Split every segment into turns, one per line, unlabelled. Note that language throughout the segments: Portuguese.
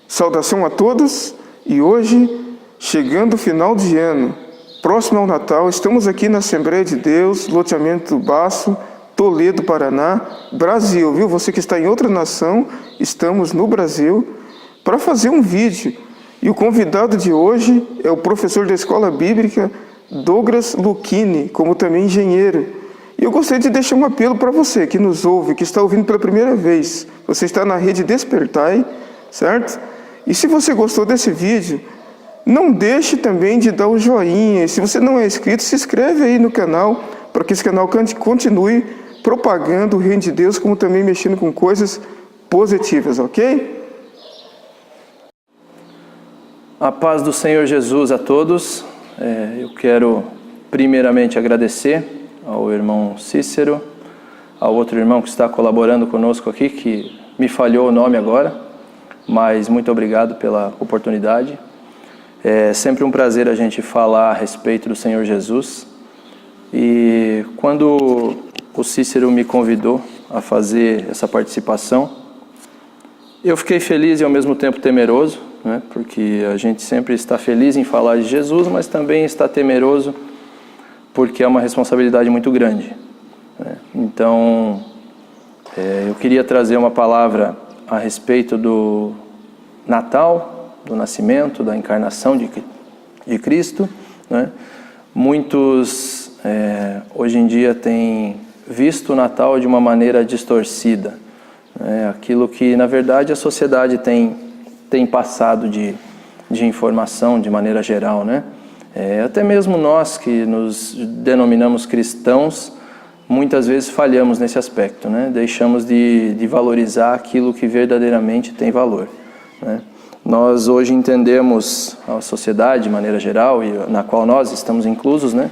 Saudação a todos, e hoje, chegando o final de ano, próximo ao Natal, estamos aqui na Assembleia de Deus, loteamento do Baço, Toledo, Paraná, Brasil, viu? Você que está em outra nação, estamos no Brasil, para fazer um vídeo. E o convidado de hoje é o professor da Escola Bíblica, Douglas Lucchini, como também engenheiro. E eu gostaria de deixar um apelo para você que nos ouve, que está ouvindo pela primeira vez. Você está na rede Despertai, certo? E se você gostou desse vídeo, não deixe também de dar o joinha. E se você não é inscrito, se inscreve aí no canal, para que esse canal continue propagando o reino de Deus, como também mexendo com coisas positivas, ok?
A paz do Senhor Jesus a todos. Eu quero primeiramente agradecer ao irmão Cícero, ao outro irmão que está colaborando conosco aqui, que me falhou o nome agora. Mas muito obrigado pela oportunidade. É sempre um prazer a gente falar a respeito do Senhor Jesus. E quando o Cícero me convidou a fazer essa participação, eu fiquei feliz e ao mesmo tempo temeroso, né? Porque a gente sempre está feliz em falar de Jesus, mas também está temeroso porque é uma responsabilidade muito grande, né? Então, eu queria trazer uma palavra a respeito do Natal, do nascimento, da encarnação de Cristo, né? Muitos hoje em dia têm visto o Natal de uma maneira distorcida, né? Aquilo que na verdade a sociedade tem passado de informação de maneira geral, né? Até mesmo nós que nos denominamos cristãos, muitas vezes falhamos nesse aspecto, né? Deixamos de valorizar aquilo que verdadeiramente tem valor, né? Nós hoje entendemos a sociedade de maneira geral, e na qual nós estamos inclusos, né?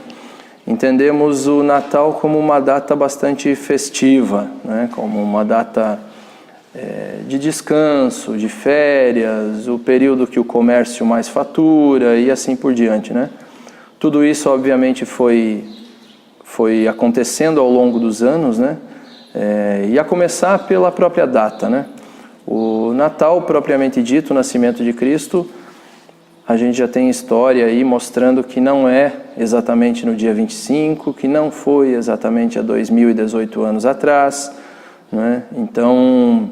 Entendemos o Natal como uma data bastante festiva, né? Como uma data de descanso, de férias, o período que o comércio mais fatura e assim por diante, né? Tudo isso obviamente foi acontecendo ao longo dos anos, né? E a começar pela própria data, né? O Natal, propriamente dito, o nascimento de Cristo, a gente já tem história aí mostrando que não é exatamente no dia 25, que não foi exatamente há 2018 anos atrás, né? Então,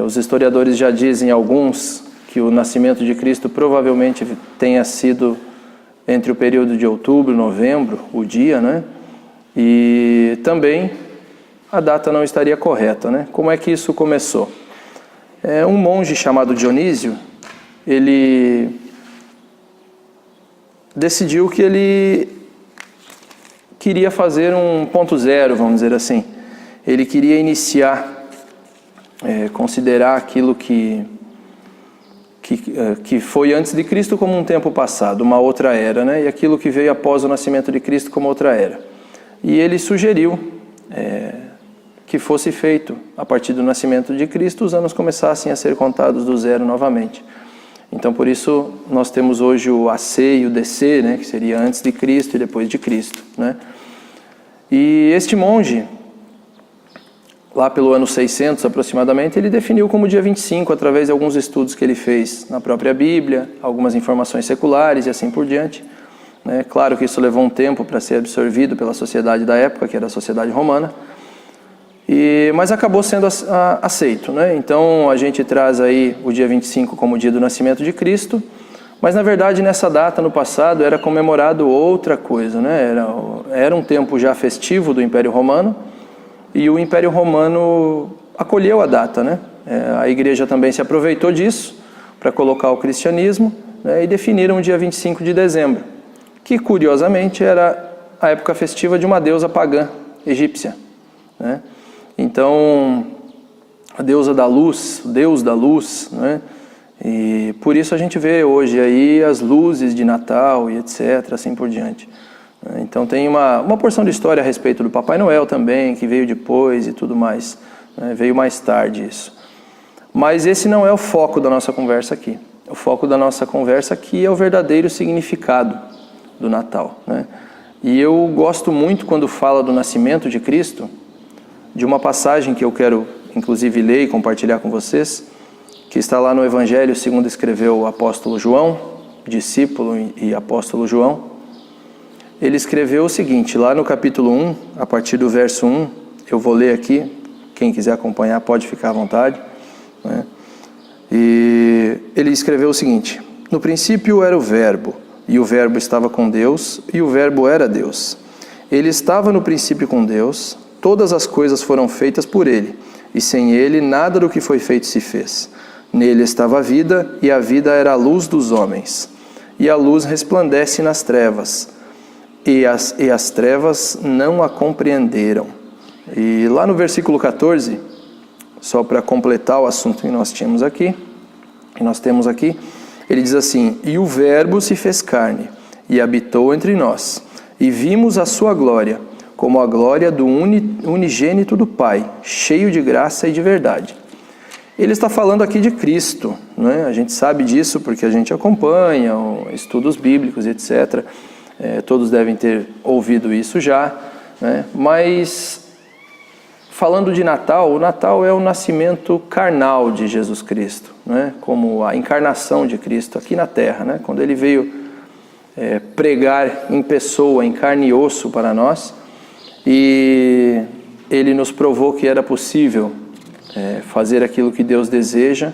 os historiadores já dizem, alguns, que o nascimento de Cristo provavelmente tenha sido entre o período de outubro e novembro, o dia, né? E também a data não estaria correta, né? Como é que isso começou? Um monge chamado Dionísio, ele decidiu que ele queria fazer um ponto zero, vamos dizer assim. Ele queria iniciar, considerar aquilo que foi antes de Cristo como um tempo passado, uma outra era, né? E aquilo que veio após o nascimento de Cristo como outra era. E ele sugeriu que fosse feito, a partir do nascimento de Cristo, os anos começassem a ser contados do zero novamente. Então, por isso, nós temos hoje o AC e o DC, né, que seria antes de Cristo e depois de Cristo, né? E este monge, lá pelo ano 600 aproximadamente, ele definiu como dia 25, através de alguns estudos que ele fez na própria Bíblia, algumas informações seculares e assim por diante, né? Claro que isso levou um tempo para ser absorvido pela sociedade da época, que era a sociedade romana, mas acabou sendo aceito, né? Então a gente traz aí o dia 25 como o dia do nascimento de Cristo, mas na verdade nessa data no passado era comemorado outra coisa, né? Era um tempo já festivo do Império Romano, e o Império Romano acolheu a data, né? A igreja também se aproveitou disso para colocar o cristianismo, né? E definiram o dia 25 de dezembro, que curiosamente era a época festiva de uma deusa pagã egípcia, né? Então, a deusa da luz, o Deus da luz, né? E por isso a gente vê hoje aí as luzes de Natal e etc, assim por diante. Então tem uma porção de história a respeito do Papai Noel também, que veio depois e tudo mais, né? Veio mais tarde isso. Mas esse não é o foco da nossa conversa aqui. O foco da nossa conversa aqui é o verdadeiro significado do Natal, né? E eu gosto muito, quando fala do nascimento de Cristo, de uma passagem que eu quero inclusive ler e compartilhar com vocês, que está lá no Evangelho segundo escreveu o apóstolo João, discípulo e apóstolo João. Ele escreveu o seguinte, lá no capítulo 1, a partir do verso 1, eu vou ler aqui, quem quiser acompanhar pode ficar à vontade, né? E ele escreveu o seguinte: no princípio era o Verbo, e o Verbo estava com Deus, e o Verbo era Deus. Ele estava no princípio com Deus, todas as coisas foram feitas por ele, e sem ele nada do que foi feito se fez. Nele estava a vida, e a vida era a luz dos homens. E a luz resplandece nas trevas, e as trevas não a compreenderam. E lá no versículo 14, só para completar o assunto que nós temos aqui, ele diz assim: e o Verbo se fez carne, e habitou entre nós, e vimos a sua glória, como a glória do unigênito do Pai, cheio de graça e de verdade. Ele está falando aqui de Cristo, né? A gente sabe disso porque a gente acompanha estudos bíblicos, etc. Todos devem ter ouvido isso já, né? Mas, falando de Natal, o Natal é o nascimento carnal de Jesus Cristo, né? Como a encarnação de Cristo aqui na Terra, né? Quando ele veio pregar em pessoa, em carne e osso para nós, e ele nos provou que era possível fazer aquilo que Deus deseja,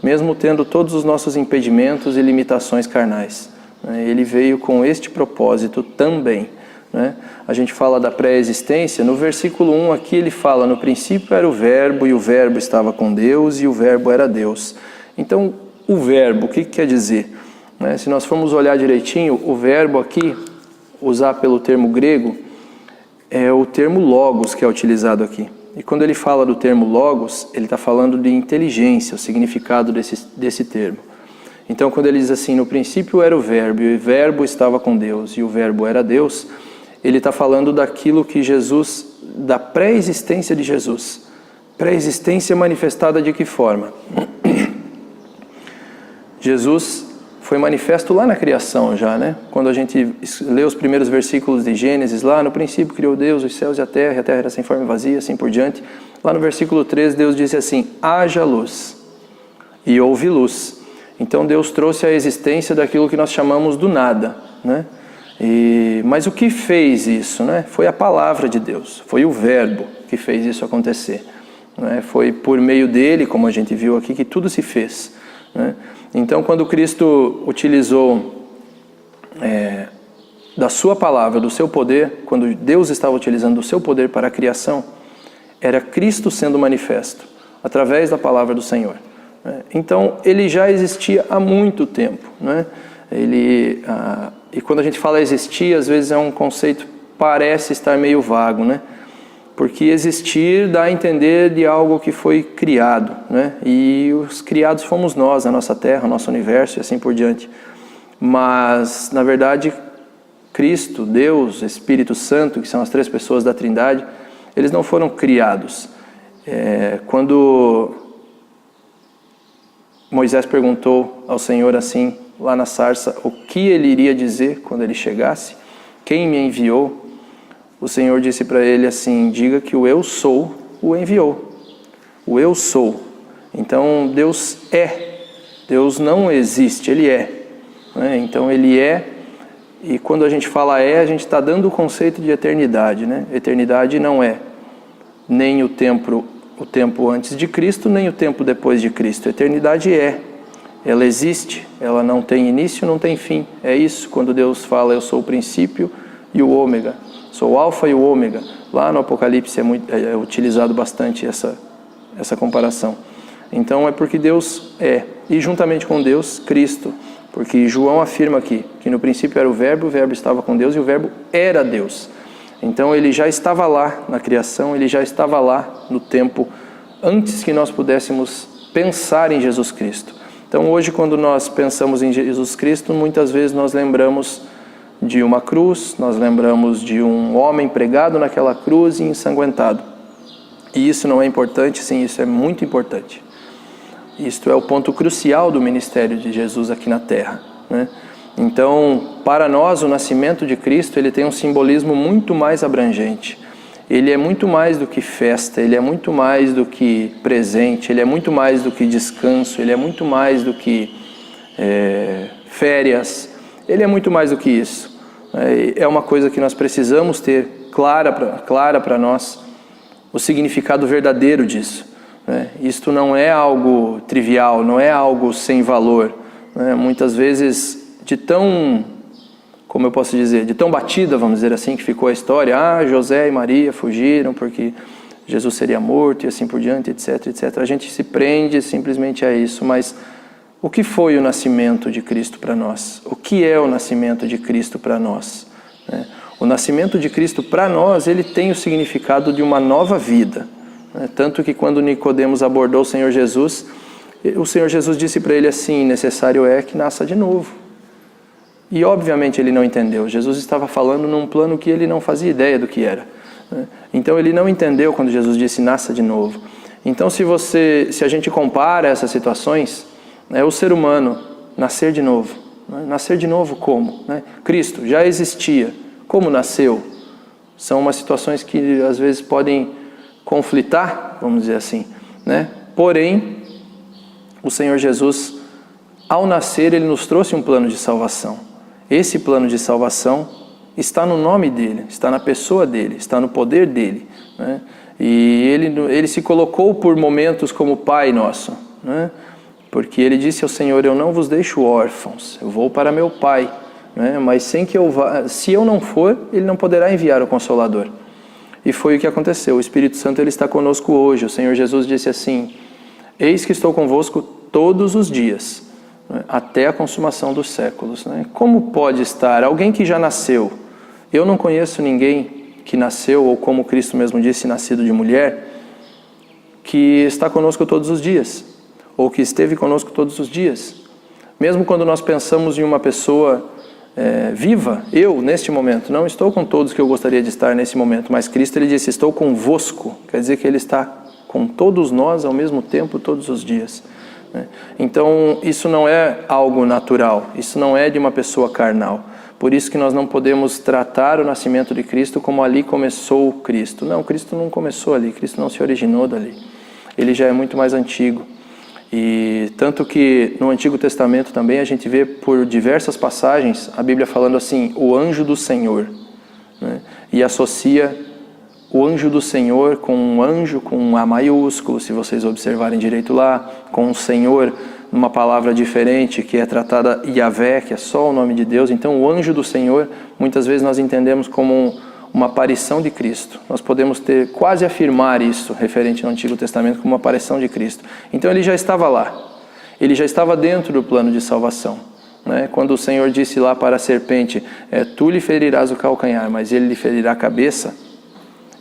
mesmo tendo todos os nossos impedimentos e limitações carnais. Ele veio com este propósito também, né? A gente fala da pré-existência, no versículo 1 aqui ele fala: no princípio era o Verbo, e o Verbo estava com Deus, e o Verbo era Deus. Então, o Verbo, o que quer dizer? Se nós formos olhar direitinho, o verbo aqui, usar pelo termo grego, é o termo logos que é utilizado aqui. E quando ele fala do termo logos, ele está falando de inteligência, o significado desse termo. Então, quando ele diz assim: no princípio era o Verbo, e o Verbo estava com Deus, e o Verbo era Deus, ele está falando daquilo que Jesus, da pré-existência de Jesus. Pré-existência manifestada de que forma? Jesus foi manifesto lá na criação já, né? Quando a gente lê os primeiros versículos de Gênesis, lá no princípio criou Deus os céus e a terra era sem forma e vazia, assim por diante. Lá no versículo 3, Deus disse assim: haja luz, e houve luz. Então Deus trouxe a existência daquilo que nós chamamos do nada, né? Mas o que fez isso, né? Foi a palavra de Deus, foi o Verbo que fez isso acontecer, né? Foi por meio dele, como a gente viu aqui, que tudo se fez, né? Então, quando Cristo utilizou da sua palavra, do seu poder, quando Deus estava utilizando do seu poder para a criação, era Cristo sendo manifesto, através da palavra do Senhor. Então, ele já existia há muito tempo, né? E quando a gente fala existir, às vezes é um conceito que parece estar meio vago, né? Porque existir dá a entender de algo que foi criado, né? E os criados fomos nós, a nossa terra, o nosso universo e assim por diante. Mas, na verdade, Cristo, Deus, Espírito Santo, que são as três pessoas da Trindade, eles não foram criados. Quando Moisés perguntou ao Senhor assim, lá na sarça, o que ele iria dizer quando ele chegasse, quem me enviou, o Senhor disse para ele assim: diga que o Eu Sou o enviou. O Eu Sou. Então Deus é. Deus não existe, Ele é, né? Então Ele é, e quando a gente fala a gente está dando o conceito de eternidade, né? Eternidade não é nem o tempo antes de Cristo, nem o tempo depois de Cristo. Eternidade ela existe, ela não tem início, não tem fim. É isso, quando Deus fala: eu sou o princípio e o ômega. Sou o alfa e o ômega. Lá no Apocalipse é utilizado bastante essa comparação. Então é porque Deus é. E juntamente com Deus, Cristo. Porque João afirma aqui que no princípio era o Verbo estava com Deus e o Verbo era Deus. Então ele já estava lá na criação, ele já estava lá no tempo antes que nós pudéssemos pensar em Jesus Cristo. Então hoje, quando nós pensamos em Jesus Cristo, muitas vezes nós lembramos de uma cruz, nós lembramos de um homem pregado naquela cruz e ensanguentado. E isso não é importante? Sim, isso é muito importante. Isto é o ponto crucial do ministério de Jesus aqui na Terra, né? Então, para nós, o nascimento de Cristo, ele tem um simbolismo muito mais abrangente. Ele é muito mais do que festa, ele é muito mais do que presente, ele é muito mais do que descanso, ele é muito mais do que férias, ele é muito mais do que isso. É uma coisa que nós precisamos ter clara para nós, o significado verdadeiro disso. Isto não é algo trivial, não é algo sem valor. Muitas vezes, de tão batida, vamos dizer assim, que ficou a história, José e Maria fugiram porque Jesus seria morto e assim por diante, etc, etc. A gente se prende simplesmente a isso, mas o que foi o nascimento de Cristo para nós? O que é o nascimento de Cristo para nós? O nascimento de Cristo para nós, ele tem o significado de uma nova vida. Tanto que quando Nicodemos abordou o Senhor Jesus disse para ele assim, necessário é que nasça de novo. E obviamente ele não entendeu. Jesus estava falando num plano que ele não fazia ideia do que era. Então ele não entendeu quando Jesus disse nasça de novo. Então se a gente compara essas situações, o ser humano nascer de novo. Nascer de novo como? Cristo já existia. Como nasceu? São umas situações que às vezes podem conflitar, vamos dizer assim. Porém, o Senhor Jesus, ao nascer, ele nos trouxe um plano de salvação. Esse plano de salvação está no nome dele, está na pessoa dele, está no poder dele. E ele se colocou por momentos como Pai nosso. Porque ele disse ao Senhor, eu não vos deixo órfãos, eu vou para meu Pai. Mas sem que eu vá, se eu não for, ele não poderá enviar o Consolador. E foi o que aconteceu. O Espírito Santo ele está conosco hoje. O Senhor Jesus disse assim, eis que estou convosco todos os dias, até a consumação dos séculos. Como pode estar alguém que já nasceu? Eu não conheço ninguém que nasceu, ou como Cristo mesmo disse, nascido de mulher, que está conosco todos os dias, ou que esteve conosco todos os dias. Mesmo quando nós pensamos em uma pessoa viva, eu, neste momento, não estou com todos que eu gostaria de estar nesse momento, mas Cristo, ele disse, estou convosco, quer dizer que ele está com todos nós ao mesmo tempo, todos os dias. Então, isso não é algo natural, isso não é de uma pessoa carnal. Por isso que nós não podemos tratar o nascimento de Cristo como ali começou Cristo. Não, Cristo não começou ali, Cristo não se originou dali. Ele já é muito mais antigo. E tanto que no Antigo Testamento também a gente vê por diversas passagens a Bíblia falando assim, o anjo do Senhor. E associa o anjo do Senhor com um anjo com um A maiúsculo, se vocês observarem direito lá, com o Senhor numa palavra diferente, que é tratada Yahvé, que é só o nome de Deus. Então o anjo do Senhor, muitas vezes nós entendemos como uma aparição de Cristo. Nós podemos quase afirmar isso, referente ao Antigo Testamento, como uma aparição de Cristo. Então ele já estava lá, ele já estava dentro do plano de salvação. Quando o Senhor disse lá para a serpente, tu lhe ferirás o calcanhar, mas ele lhe ferirá a cabeça,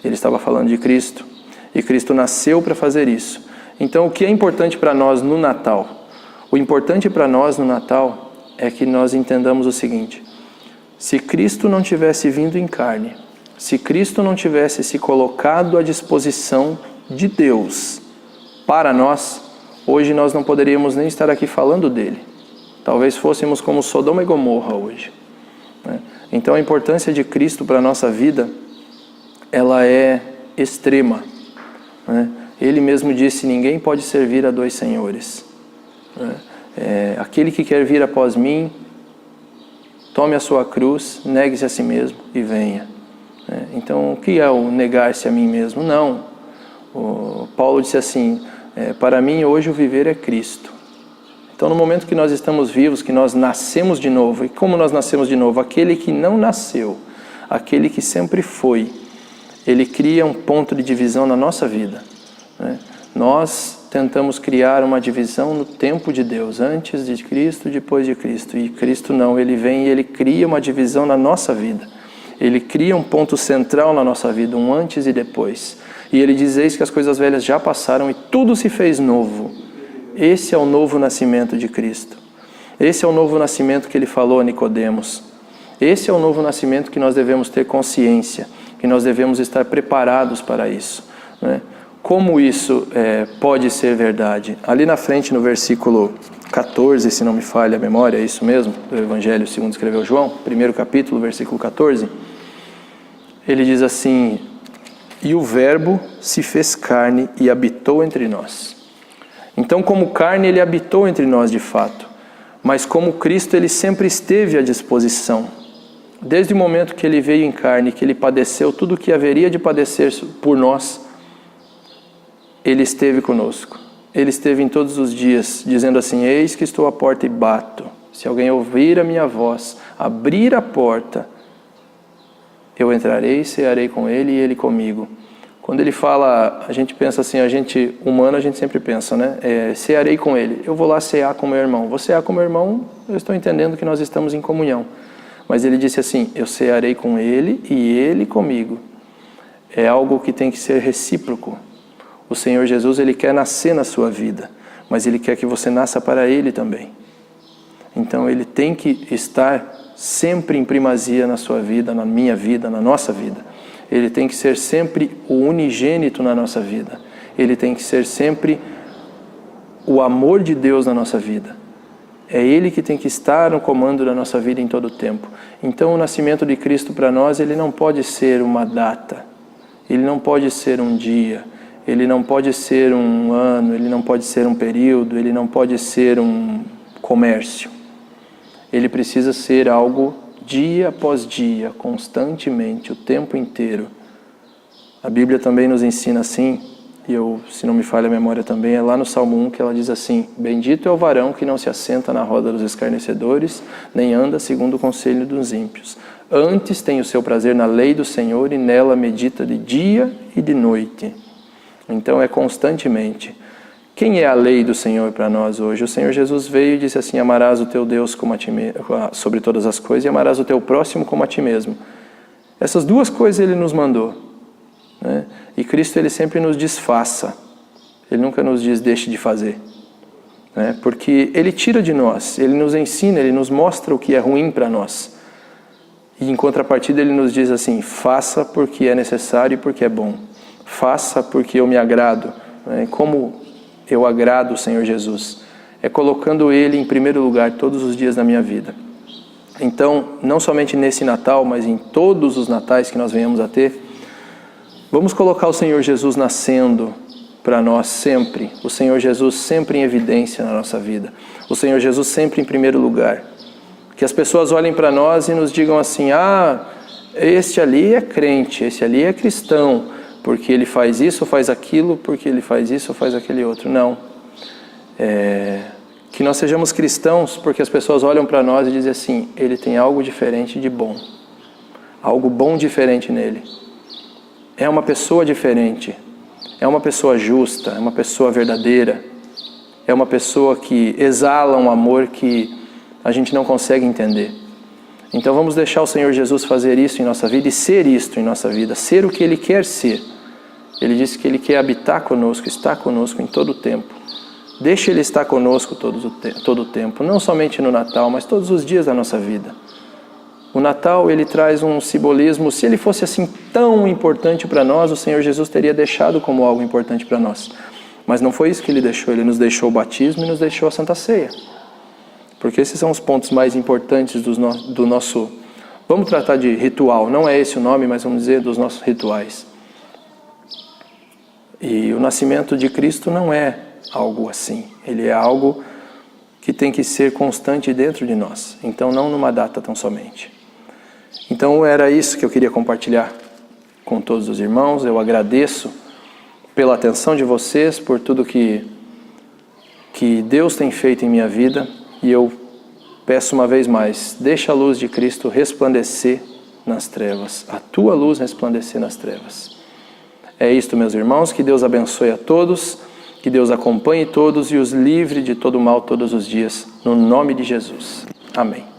ele estava falando de Cristo, e Cristo nasceu para fazer isso. Então o que é importante para nós no Natal? O importante para nós no Natal é que nós entendamos o seguinte, se Cristo não tivesse vindo em carne, se Cristo não tivesse se colocado à disposição de Deus para nós, hoje nós não poderíamos nem estar aqui falando dele. Talvez fôssemos como Sodoma e Gomorra hoje. Então a importância de Cristo para a nossa vida, ela é extrema. Ele mesmo disse, ninguém pode servir a dois senhores. Aquele que quer vir após mim, tome a sua cruz, negue-se a si mesmo e venha. Então, o que é o negar-se a mim mesmo? Não. Paulo disse assim, para mim hoje o viver é Cristo. Então, no momento que nós estamos vivos, que nós nascemos de novo, e como nós nascemos de novo? Aquele que não nasceu, aquele que sempre foi, ele cria um ponto de divisão na nossa vida. Nós tentamos criar uma divisão no tempo de Deus, antes de Cristo, depois de Cristo. E Cristo não, ele vem e ele cria uma divisão na nossa vida. Ele cria um ponto central na nossa vida, um antes e depois. E ele diz, eis que as coisas velhas já passaram e tudo se fez novo. Esse é o novo nascimento de Cristo. Esse é o novo nascimento que ele falou a Nicodemos. Esse é o novo nascimento que nós devemos ter consciência, que nós devemos estar preparados para isso. Como isso pode ser verdade? Ali na frente, no versículo 14, se não me falha a memória, é isso mesmo, do Evangelho segundo escreveu João, primeiro capítulo, versículo 14, ele diz assim: e o Verbo se fez carne e habitou entre nós. Então, como carne, ele habitou entre nós de fato, mas como Cristo, ele sempre esteve à disposição. Desde o momento que ele veio em carne, que ele padeceu tudo o que haveria de padecer por nós, ele esteve conosco. Ele esteve em todos os dias, dizendo assim: eis que estou à porta e bato. Se alguém ouvir a minha voz, abrir a porta, eu entrarei, cearei com ele e ele comigo. Quando ele fala, a gente pensa assim, a gente humano, a gente sempre pensa, né? Cearei com ele. Eu vou lá cear com meu irmão. Vou cear com meu irmão, eu estou entendendo que nós estamos em comunhão. Mas ele disse assim: eu cearei com ele e ele comigo. É algo que tem que ser recíproco. O Senhor Jesus, ele quer nascer na sua vida, mas ele quer que você nasça para ele também. Então ele tem que estar sempre em primazia na sua vida, na minha vida, na nossa vida. Ele tem que ser sempre o unigênito na nossa vida. Ele tem que ser sempre o amor de Deus na nossa vida. É Ele que tem que estar no comando da nossa vida em todo o tempo. Então o nascimento de Cristo para nós, ele não pode ser uma data. Ele não pode ser um dia. Ele não pode ser um ano. Ele não pode ser um período. Ele não pode ser um comércio. Ele precisa ser algo dia após dia, constantemente, o tempo inteiro. A Bíblia também nos ensina assim, e se não me falha a memória também, é lá no Salmo 1 que ela diz assim: bendito é o varão que não se assenta na roda dos escarnecedores, nem anda segundo o conselho dos ímpios. Antes tem o seu prazer na lei do Senhor e nela medita de dia e de noite. Então é constantemente. Quem é a lei do Senhor para nós hoje? O Senhor Jesus veio e disse assim: amarás o teu Deus como a ti sobre todas as coisas e amarás o teu próximo como a ti mesmo. Essas duas coisas Ele nos mandou, né? E Cristo, Ele sempre nos desfaça. Ele nunca nos diz deixe de fazer, né? Porque Ele tira de nós, Ele nos ensina, Ele nos mostra o que é ruim para nós. E em contrapartida Ele nos diz assim: faça porque é necessário e porque é bom. Faça porque eu me agrado, né? Como eu agrado o Senhor Jesus? É colocando Ele em primeiro lugar todos os dias da minha vida. Então, não somente nesse Natal, mas em todos os natais que nós venhamos a ter, vamos colocar o Senhor Jesus nascendo para nós sempre. O Senhor Jesus sempre em evidência na nossa vida. O Senhor Jesus sempre em primeiro lugar. Que as pessoas olhem para nós e nos digam assim: ah, este ali é crente, esse ali é cristão, porque ele faz isso, faz aquilo, porque ele faz isso, faz aquele outro. Não. Que nós sejamos cristãos porque as pessoas olham para nós e dizem assim: ele tem algo diferente de bom. Algo bom diferente nele. É uma pessoa diferente. É uma pessoa justa, é uma pessoa verdadeira. É uma pessoa que exala um amor que a gente não consegue entender. Então vamos deixar o Senhor Jesus fazer isso em nossa vida e ser isto em nossa vida. Ser o que Ele quer ser. Ele disse que Ele quer habitar conosco, estar conosco em todo o tempo. Deixe Ele estar conosco todo o tempo, não somente no Natal, mas todos os dias da nossa vida. O Natal, ele traz um simbolismo. Se ele fosse assim tão importante para nós, o Senhor Jesus teria deixado como algo importante para nós. Mas não foi isso que Ele deixou. Ele nos deixou o batismo e nos deixou a Santa Ceia. Porque esses são os pontos mais importantes do nosso... Vamos tratar de ritual, não é esse o nome, mas vamos dizer dos nossos rituais. E o nascimento de Cristo não é algo assim. Ele é algo que tem que ser constante dentro de nós. Então não numa data tão somente. Então era isso que eu queria compartilhar com todos os irmãos. Eu agradeço pela atenção de vocês, por tudo que Deus tem feito em minha vida. E eu peço uma vez mais, deixa a luz de Cristo resplandecer nas trevas. A tua luz resplandecer nas trevas. É isto, meus irmãos. Que Deus abençoe a todos. Que Deus acompanhe todos e os livre de todo mal todos os dias. No nome de Jesus. Amém.